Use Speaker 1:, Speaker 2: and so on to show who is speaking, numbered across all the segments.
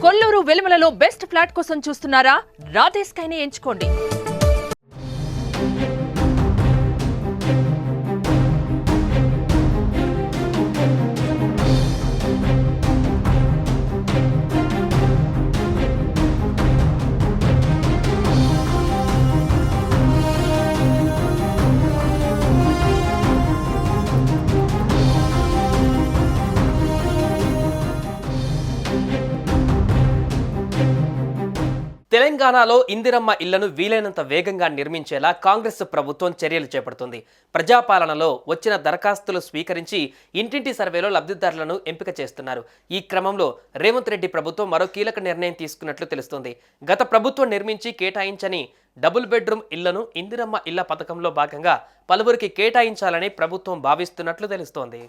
Speaker 1: Kolluru వెలుమలలో best flat కోసం చూస్తున్నారా? రాధే స్కైని ఎంచుకోండి.
Speaker 2: తెలంగాణలో ఇందిరమ్మ ఇళ్లను వీలైనంత వేగంగా నిర్మించేలా కాంగ్రెస్ ప్రభుత్వం చర్యలు చేపడుతుంది. ప్రజాపాలనలో వచ్చిన దరఖాస్తులు స్వీకరించి ఇంటింటి సర్వేలో లబ్ధిదారులను ఎంపిక చేస్తున్నారు. ఈ క్రమంలో రేవంత్ రెడ్డి ప్రభుత్వం మరో కీలక నిర్ణయం తీసుకున్నట్లు తెలుస్తోంది. గత ప్రభుత్వం నిర్మించి కేటాయించని డబుల్ బెడ్రూమ్ ఇళ్లను ఇందిరమ్మ ఇళ్ల పథకంలో భాగంగా పలువురికి కేటాయించాలని ప్రభుత్వం భావిస్తున్నట్లు తెలుస్తోంది.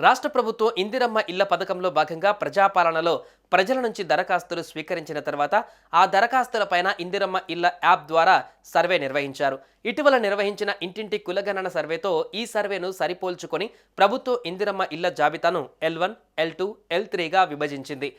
Speaker 2: రాష్ట్ర ప్రభుత్వం ఇందిరమ్మ ఇళ్ల పథకంలో భాగంగా ప్రజాపాలనలో ప్రజల నుంచి దరఖాస్తులు స్వీకరించిన తర్వాత ఆ దరఖాస్తులపైన ఇందిరమ్మ ఇళ్ల యాప్ ద్వారా సర్వే నిర్వహించారు. ఇటీవల నిర్వహించిన ఇంటింటి కులగణన సర్వేతో ఈ సర్వేను సరిపోల్చుకొని ప్రభుత్వం ఇందిరమ్మ ఇళ్ల జాబితాను L1, L2, L3గా విభజించింది.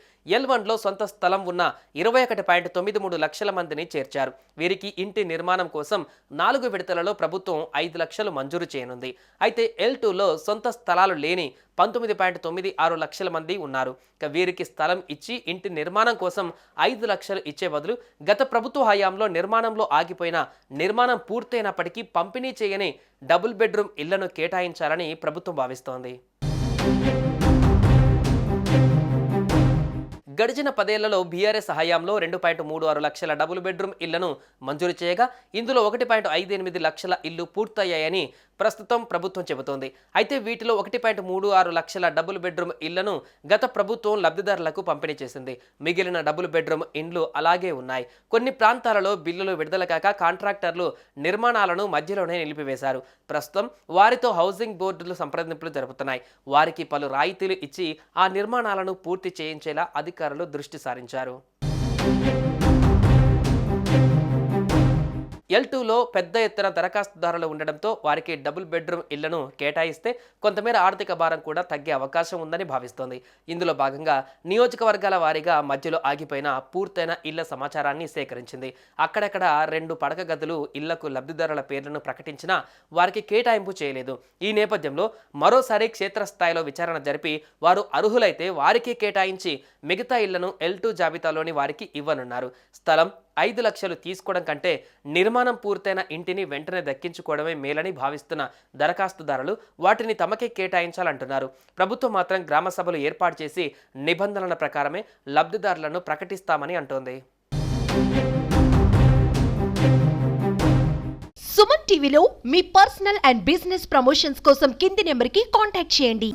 Speaker 2: L1లో సొంత స్థలం ఉన్న 21.93 లక్షల మందిని చేర్చారు. వీరికి ఇంటి నిర్మాణం కోసం 4 విడతలలో ప్రభుత్వం 5 లక్షలు మంజూరు చేయనుంది. అయితే L2లో సొంత స్థలాలు లేని 19.96 లక్షల మంది ఉన్నారు. వీరికి స్థలం ఇచ్చి ఇంటి నిర్మాణం కోసం 5 లక్షలు ఇచ్చే బదులు గత ప్రభుత్వ హయాంలో నిర్మాణంలో ఆగిపోయిన నిర్మాణం పూర్తయినప్పటికీ పంపిణీ చేయని డబుల్ బెడ్రూమ్ ఇళ్లను కేటాయించాలని ప్రభుత్వం భావిస్తోంది. గడిచిన 10 ఏళ్లలో బీఆర్ఎస్ హయాంలో 2.36 లక్షల డబుల్ బెడ్రూమ్ ఇళ్లను మంజూరు చేయగా ఇందులో 1.58 లక్షల ఇళ్లు పూర్తయ్యాయని ప్రస్తుతం ప్రభుత్వం చెబుతోంది. అయితే వీటిలో 1.36 లక్షల డబుల్ బెడ్రూమ్ ఇళ్లను గత ప్రభుత్వం లబ్ధిదారులకు పంపిణీ చేసింది. మిగిలిన డబుల్ బెడ్రూమ్ ఇండ్లు అలాగే ఉన్నాయి. కొన్ని ప్రాంతాలలో బిల్లులు విడుదల కాక కాంట్రాక్టర్లు నిర్మాణాలను మధ్యలోనే నిలిపివేశారు. ప్రస్తుతం వారితో హౌసింగ్ బోర్డులు సంప్రదింపులు జరుపుతున్నాయి. వారికి పలు రాయితీలు ఇచ్చి ఆ నిర్మాణాలను పూర్తి చేయించేలా అధికారులు దృష్టి సారించారు. L2లో పెద్ద ఎత్తున దరఖాస్తుదారులు ఉండడంతో వారికి డబుల్ బెడ్రూమ్ ఇళ్లను కేటాయిస్తే కొంతమేర ఆర్థిక భారం కూడా తగ్గే అవకాశం ఉందని భావిస్తోంది. ఇందులో భాగంగా నియోజకవర్గాల వారీగా మధ్యలో ఆగిపోయిన పూర్తయిన ఇళ్ల సమాచారాన్ని సేకరించింది. అక్కడక్కడ 2 పడక గదులు ఇళ్లకు లబ్ధిదారుల పేర్లను ప్రకటించినా వారికి కేటాయింపు చేయలేదు. ఈ నేపథ్యంలో మరోసారి క్షేత్రస్థాయిలో విచారణ జరిపి వారు అర్హులైతే వారికి కేటాయించి మిగతా ఇళ్లను L2 జాబితాలోని వారికి ఇవ్వనున్నారు. స్థలం 5 లక్షలు తీసుకోవడం కంటే నిర్మాణం పూర్తయిన ఇంటిని వెంటనే దక్కించుకోవడమే మేలని భావిస్తున్న దరఖాస్తుదారులు వాటిని తమకే కేటాయించాలంటున్నారు. ప్రభుత్వం మాత్రం గ్రామ సభలు ఏర్పాటు చేసి నిబంధనల ప్రకారమే లబ్ధిదారులను ప్రకటిస్తామని అంటోంది.
Speaker 3: సుమన్ టీవీలో మీ పర్సనల్ అండ్ బిజినెస్ ప్రమోషన్స్ కోసం కింది నెంబర్కి కాంటాక్ట్ చేయండి.